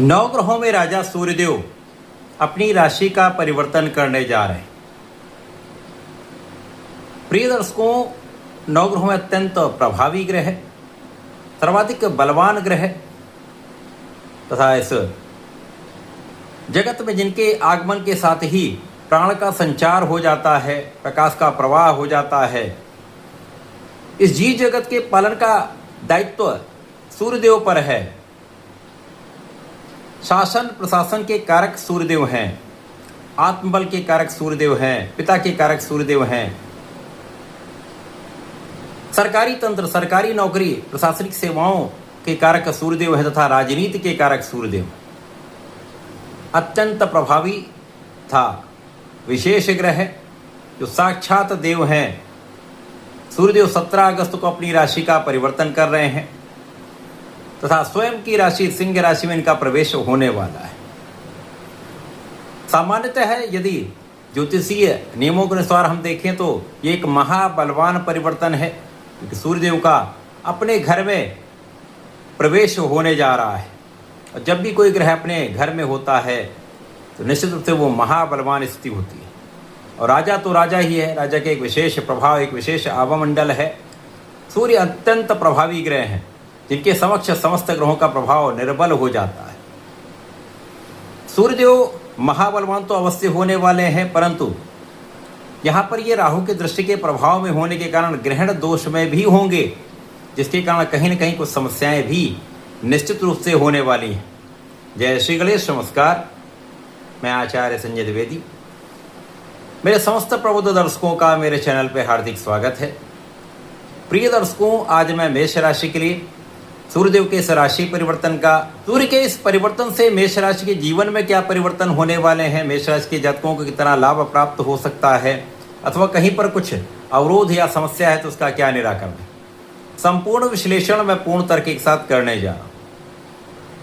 नौ ग्रहों में राजा सूर्यदेव अपनी राशि का परिवर्तन करने जा रहे हैं। प्रिय दर्शकों, नौ ग्रहों में अत्यंत प्रभावी ग्रह है, सर्वाधिक बलवान ग्रह है तथा इस जगत में जिनके आगमन के साथ ही प्राण का संचार हो जाता है, प्रकाश का प्रवाह हो जाता है, इस जीव जगत के पालन का दायित्व सूर्यदेव पर है। शासन प्रशासन के कारक सूर्यदेव हैं, आत्मबल के कारक सूर्यदेव हैं, पिता के कारक सूर्यदेव हैं। सरकारी तंत्र, सरकारी नौकरी, प्रशासनिक सेवाओं के कारक सूर्यदेव हैं तथा राजनीति के कारक सूर्यदेव। अत्यंत प्रभावी था विशेष ग्रह है जो साक्षात देव हैं। सूर्यदेव 17 अगस्त को अपनी राशि का परिवर्तन कर रहे हैं तथा स्वयं की राशि सिंह राशि में इनका प्रवेश होने वाला है। सामान्यतः यदि ज्योतिषीय नियमों के अनुसार हम देखें तो ये एक महाबलवान परिवर्तन है, क्योंकि सूर्यदेव का अपने घर में प्रवेश होने जा रहा है। और जब भी कोई ग्रह अपने घर में होता है तो निश्चित रूप से वो महाबलवान स्थिति होती है। और राजा तो राजा ही है, राजा के एक विशेष प्रभाव, एक विशेष आवामंडल है। सूर्य अत्यंत प्रभावी ग्रह हैं जिनके समक्ष समस्त ग्रहों का प्रभाव निर्बल हो जाता है। सूर्यदेव महाबलवान तो अवश्य होने वाले हैं, परंतु यहाँ पर ये राहु के दृष्टि के प्रभाव में होने के कारण ग्रहण दोष में भी होंगे, जिसके कारण कहीं न कहीं कुछ समस्याएं भी निश्चित रूप से होने वाली हैं। जय श्री गणेश। नमस्कार, मैं आचार्य संजय द्विवेदी। मेरे समस्त प्रबुद्ध दर्शकों का मेरे चैनल पर हार्दिक स्वागत है। प्रिय दर्शकों, आज मैं मेष राशि के लिए सूर्यदेव के इस राशि परिवर्तन का, सूर्य के इस परिवर्तन से मेष राशि के जीवन में क्या परिवर्तन होने वाले हैं, मेष राशि के जातकों को कितना लाभ प्राप्त हो सकता है, अथवा कहीं पर कुछ अवरोध या समस्या है तो उसका क्या निराकरण है, संपूर्ण विश्लेषण मैं पूर्ण तर्क के साथ करने जा रहा हूँ।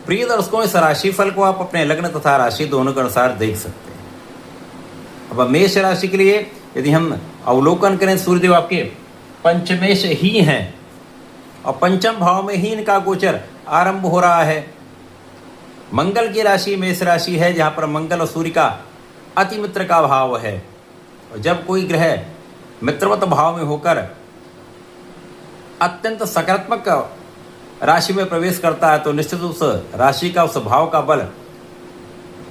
प्रिय दर्शकों, इस राशि फल को आप अपने लग्न तथा राशि दोनों के अनुसार देख सकते हैं। अब मेष राशि के लिए यदि हम अवलोकन करें, सूर्यदेव आपके पंचमेश ही हैं और पंचम भाव में ही इनका गोचर आरंभ हो रहा है। मंगल की राशि मेष राशि है, जहाँ पर मंगल और सूर्य का अति मित्र का भाव है। और जब कोई ग्रह मित्रवत भाव में होकर अत्यंत सकारात्मक राशि में प्रवेश करता है तो निश्चित उस राशि का, उस भाव का बल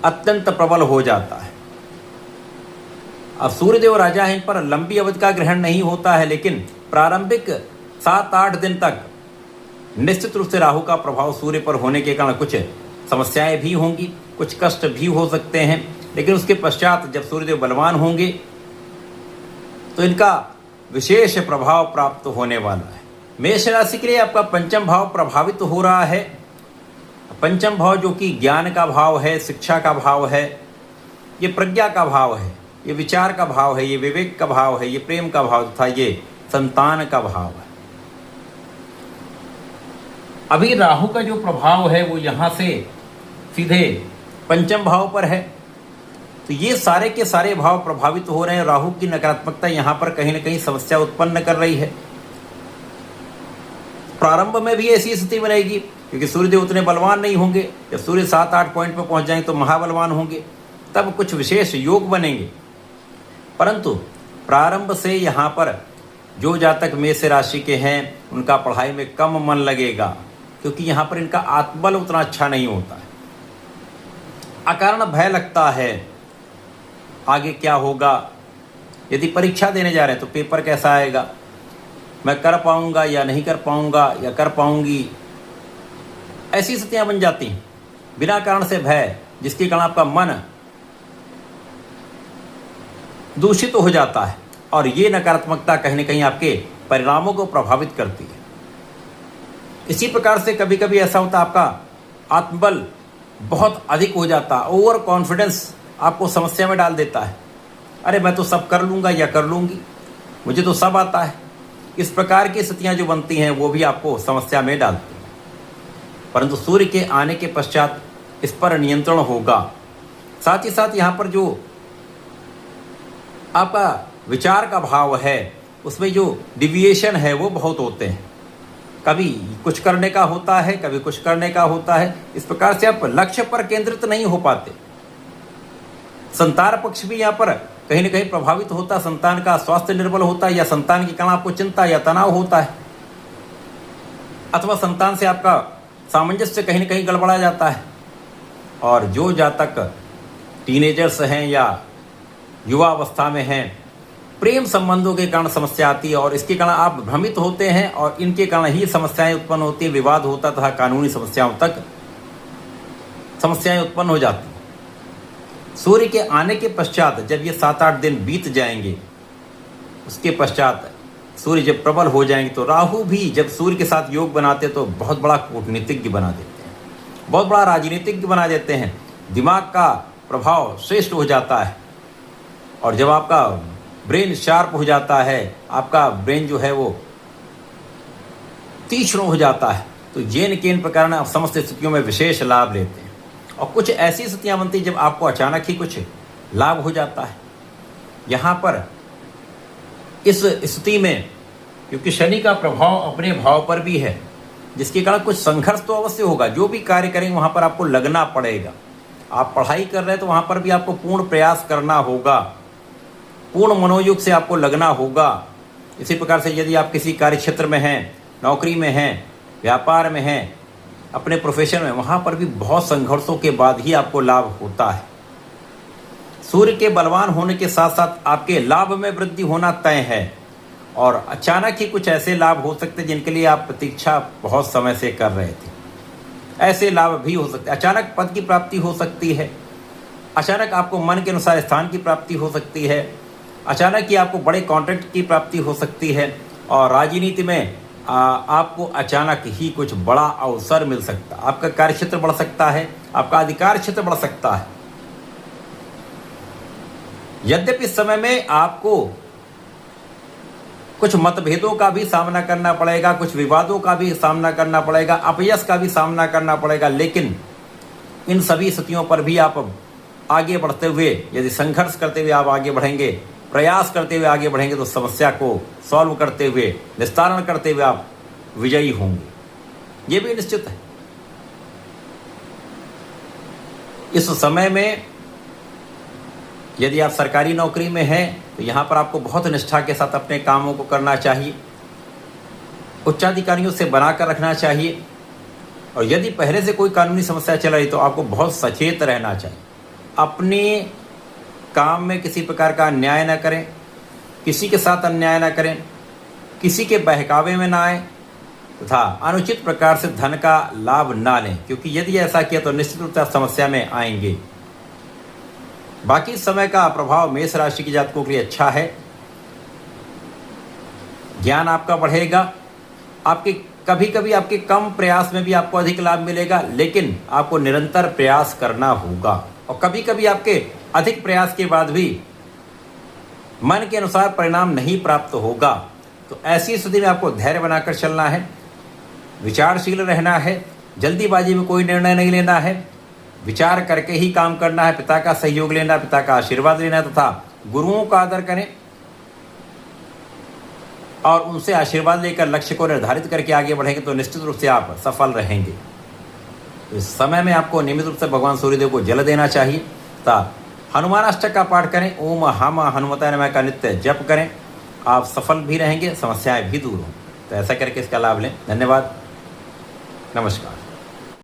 अत्यंत प्रबल हो जाता है। अब सूर्यदेव राजा है, इन पर लंबी अवधि का ग्रहण नहीं होता है, लेकिन प्रारंभिक 7-8 दिन तक निश्चित रूप से राहु का प्रभाव सूर्य पर होने के कारण कुछ समस्याएं भी होंगी, कुछ कष्ट भी हो सकते हैं। लेकिन उसके पश्चात जब सूर्यदेव बलवान होंगे तो इनका विशेष प्रभाव प्राप्त होने वाला है। मेष राशि के लिए आपका पंचम भाव प्रभावित हो रहा है। पंचम भाव जो कि ज्ञान का भाव है, शिक्षा का भाव है, ये प्रज्ञा का भाव है, ये विचार का भाव है, ये विवेक का भाव है, ये प्रेम का भाव तथा ये संतान का भाव है। अभी राहु का जो प्रभाव है वो यहाँ से सीधे पंचम भाव पर है, तो ये सारे के सारे भाव प्रभावित हो रहे हैं। राहु की नकारात्मकता यहाँ पर कहीं न कहीं समस्या उत्पन्न कर रही है। प्रारंभ में भी ऐसी स्थिति बनेगी क्योंकि सूर्यदेव उतने बलवान नहीं होंगे। जब सूर्य 7-8 पॉइंट पर पहुंच जाएंगे तो महाबलवान होंगे, तब कुछ विशेष योग बनेंगे। परंतु प्रारंभ से यहाँ पर जो जातक मेष राशि के हैं उनका पढ़ाई में कम मन लगेगा, क्योंकि यहाँ पर इनका आत्मबल उतना अच्छा नहीं होता है। अकारण भय लगता है, आगे क्या होगा, यदि परीक्षा देने जा रहे हैं तो पेपर कैसा आएगा, मैं कर पाऊंगा या नहीं कर पाऊंगा या कर पाऊंगी, ऐसी स्थितियां बन जाती हैं। बिना कारण से भय, जिसके कारण आपका मन दूषित हो जाता है और ये नकारात्मकता कहीं न कहीं आपके परिणामों को प्रभावित करती है। इसी प्रकार से कभी कभी ऐसा होता है आपका आत्मबल बहुत अधिक हो जाता, ओवर कॉन्फिडेंस आपको समस्या में डाल देता है। अरे मैं तो सब कर लूँगा या कर लूँगी, मुझे तो सब आता है। इस प्रकार की स्थितियाँ जो बनती हैं वो भी आपको समस्या में डालती हैं। परंतु सूर्य के आने के पश्चात इस पर नियंत्रण होगा। साथ ही साथ यहाँ पर जो आपका विचार का भाव है उसमें जो डिविएशन है वो बहुत होते हैं। कभी कुछ करने का होता है, कभी कुछ करने का होता है। इस प्रकार से आप लक्ष्य पर केंद्रित नहीं हो पाते। संतान पक्ष भी यहाँ पर कहीं न कहीं प्रभावित होता है, संतान का स्वास्थ्य निर्बल होता है, या संतान के कारण आपको चिंता या तनाव होता है, अथवा संतान से आपका सामंजस्य कहीं न कहीं गड़बड़ा जाता है। और जो जातक टीनेजर्स हैं या युवा अवस्था में हैं, प्रेम संबंधों के कारण समस्या आती है और इसके कारण आप भ्रमित होते हैं और इनके कारण ही समस्याएं उत्पन्न होती है, विवाद होता तथा कानूनी समस्याओं तक समस्याएं उत्पन्न हो जाती हैं। सूर्य के आने के पश्चात जब ये 7-8 दिन बीत जाएंगे, उसके पश्चात सूर्य जब प्रबल हो जाएंगे, तो राहु भी जब सूर्य के साथ योग बनाते तो बहुत बड़ा कूटनीतिज्ञ बना देते हैं, बहुत बड़ा राजनीतिज्ञ बना देते हैं। दिमाग का प्रभाव श्रेष्ठ हो जाता है और जब आपका ब्रेन शार्प हो जाता है, आपका ब्रेन जो है वो तीक्ष्ण हो जाता है, तो जेन के इन प्रकार आप समस्त स्थितियों में विशेष लाभ लेते हैं। और कुछ ऐसी स्थितियां बनती जब आपको अचानक ही कुछ लाभ हो जाता है। यहाँ पर इस स्थिति में क्योंकि शनि का प्रभाव अपने भाव पर भी है, जिसके कारण कुछ संघर्ष तो अवश्य होगा। जो भी कार्य करेंगे वहाँ पर आपको लगना पड़ेगा। आप पढ़ाई कर रहे हैं तो वहाँ पर भी आपको पूर्ण प्रयास करना होगा, पूर्ण मनोयोग से आपको लगना होगा। इसी प्रकार से यदि आप किसी कार्य क्षेत्र में हैं, नौकरी में हैं, व्यापार में हैं, अपने प्रोफेशन में, वहाँ पर भी बहुत संघर्षों के बाद ही आपको लाभ होता है। सूर्य के बलवान होने के साथ साथ आपके लाभ में वृद्धि होना तय है और अचानक ही कुछ ऐसे लाभ हो सकते हैं जिनके लिए आप प्रतीक्षा बहुत समय से कर रहे थे। ऐसे लाभ भी हो सकते हैं। अचानक पद की प्राप्ति हो सकती है, अचानक आपको मन के अनुसार स्थान की प्राप्ति हो सकती है, अचानक ही आपको बड़े कॉन्ट्रैक्ट की प्राप्ति हो सकती है और राजनीति में आपको अचानक ही कुछ बड़ा अवसर मिल सकता है। आपका कार्य क्षेत्र बढ़ सकता है, आपका अधिकार क्षेत्र बढ़ सकता है। यद्यपि इस समय में आपको कुछ मतभेदों का भी सामना करना पड़ेगा, कुछ विवादों का भी सामना करना पड़ेगा, अपयश का भी सामना करना पड़ेगा, लेकिन इन सभी स्थितियों पर भी आप आगे बढ़ते हुए, यदि संघर्ष करते हुए आप आगे बढ़ेंगे, प्रयास करते हुए आगे बढ़ेंगे, तो समस्या को सॉल्व करते हुए, निस्तारण करते हुए आप विजयी होंगे। ये भी निश्चित है। इस समय में यदि आप सरकारी नौकरी में हैं तो यहाँ पर आपको बहुत निष्ठा के साथ अपने कामों को करना चाहिए, उच्चाधिकारियों से बनाकर रखना चाहिए। और यदि पहले से कोई कानूनी समस्या चल रही तो आपको बहुत सचेत रहना चाहिए। अपने काम में किसी प्रकार का अन्याय न करें, किसी के साथ अन्याय न करें, किसी के बहकावे में ना आए तथा अनुचित प्रकार से धन का लाभ ना लें, क्योंकि यदि ऐसा किया तो निश्चित रूप से समस्या में आएंगे। बाकी समय का प्रभाव मेष राशि की जातकों के लिए अच्छा है। ज्ञान आपका बढ़ेगा, आपके कभी कभी आपके कम प्रयास में भी आपको अधिक लाभ मिलेगा, लेकिन आपको निरंतर प्रयास करना होगा। और कभी कभी आपके अधिक प्रयास के बाद भी मन के अनुसार परिणाम नहीं प्राप्त होगा, तो ऐसी स्थिति में आपको धैर्य बनाकर चलना है, विचारशील रहना है, जल्दीबाजी में कोई निर्णय नहीं लेना है, विचार करके ही काम करना है, पिता का सहयोग लेना, पिता का आशीर्वाद लेना तथा गुरुओं का आदर करें और उनसे आशीर्वाद लेकर लक्ष्य को निर्धारित करके आगे बढ़ेंगे तो निश्चित रूप से आप सफल रहेंगे। तो इस समय में आपको नियमित रूप से भगवान सूर्यदेव को जल देना चाहिए तथा हनुमानाष्टक का पाठ करें, ओम हम हनुमताय नमः का नित्य जप करें। आप सफल भी रहेंगे, समस्याएं भी दूर हों। तो ऐसा करके इसका लाभ लें। धन्यवाद, नमस्कार।